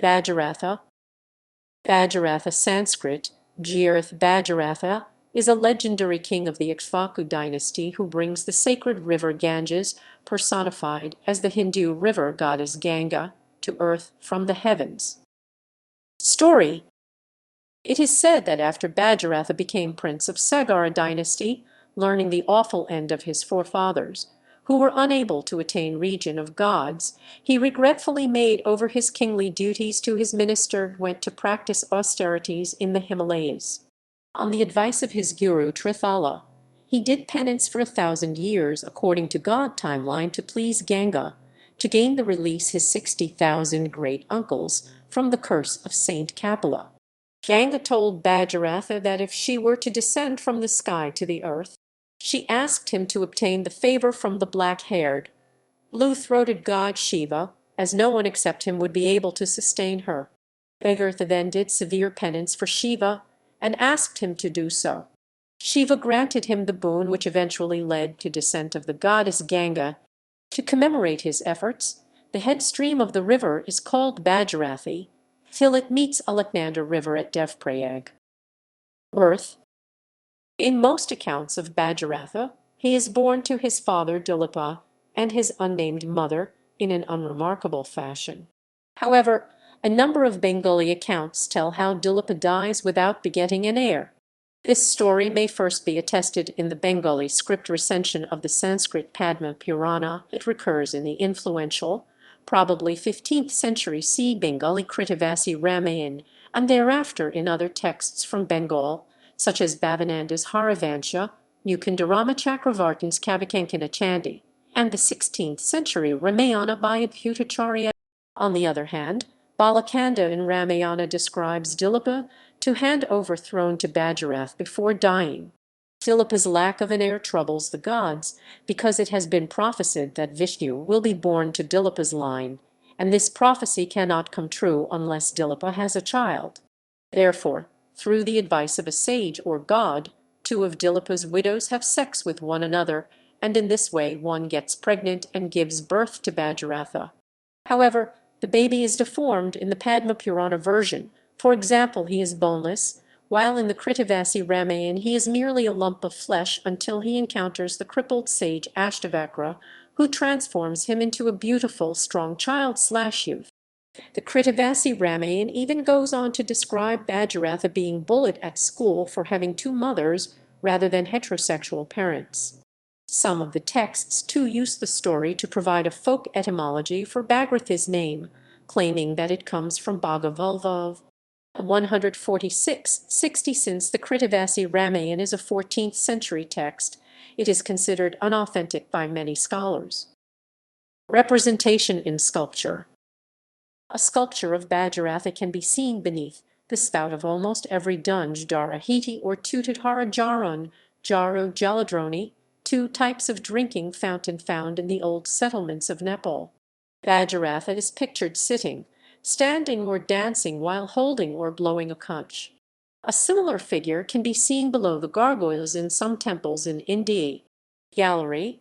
Bhagiratha. Bhagiratha Sanskrit, Bhagiratha, is a legendary king of the Ikshvaku dynasty who brings the sacred river Ganges, personified as the Hindu river goddess Ganga, to earth from the heavens. Story. It is said that after Bhagiratha became prince of Sagara dynasty, learning the awful end of his forefathers, who were unable to attain region of gods, he regretfully made over his kingly duties to his minister, went to practice austerities in the Himalayas. On the advice of his guru Trithala, he did penance for 1,000 years according to God timeline to please Ganga, to gain the release his 60,000 great-uncles from the curse of Saint Kapila. Ganga told Bhagiratha that if she were to descend from the sky to the earth, she asked him to obtain the favor from the black-haired, blue-throated god Shiva, as no one except him would be able to sustain her. Bhagiratha then did severe penance for Shiva and asked him to do so. Shiva granted him the boon which eventually led to descent of the goddess Ganga. To commemorate his efforts, the head stream of the river is called Bhagirathi, till it meets Alaknanda River at Devprayag. Birth. In most accounts of Bhagiratha, he is born to his father Dilepa and his unnamed mother in an unremarkable fashion. However, a number of Bengali accounts tell how Dilepa dies without begetting an heir. This story may first be attested in the Bengali script recension of the Sanskrit Padma Purana. It recurs in the influential, probably 15th century C. Bengali Krittivasi Ramayana, and thereafter in other texts from Bengal, such as Bhavananda's Haravansha, Mukundarama Chakravartin's Kavikankana Chandi, and the 16th century Ramayana by Adbhutacharya. On the other hand, Balakanda in Ramayana describes Dilepa to hand over throne to Bhagiratha before dying. Dilepa's lack of an heir troubles the gods, because it has been prophesied that Vishnu will be born to Dilepa's line, and this prophecy cannot come true unless Dilepa has a child. Therefore, through the advice of a sage or god, two of Dilepa's widows have sex with one another, and in this way one gets pregnant and gives birth to Bhagiratha. However, the baby is deformed in the Padma Purana version. For example, he is boneless, while in the Krittivasi Ramayana he is merely a lump of flesh until he encounters the crippled sage Ashtavakra, who transforms him into a beautiful, strong child/youth. The Krittivasi Ramayana even goes on to describe Bhagiratha being bullied at school for having two mothers rather than heterosexual parents. Some of the texts too use the story to provide a folk etymology for Bhagiratha's name, claiming that it comes from Bhagavulva. 146-60. Since the Krittivasi Ramayana is a 14th century text, it is considered unauthentic by many scholars. Representation in sculpture. A sculpture of Bhagiratha can be seen beneath the spout of almost every dunge Darahiti or Tutadhara Jaron, Jaro Jaladroni, two types of drinking fountain found in the old settlements of Nepal. Bhagiratha is pictured sitting, standing or dancing while holding or blowing a conch. A similar figure can be seen below the gargoyles in some temples in India. Gallery.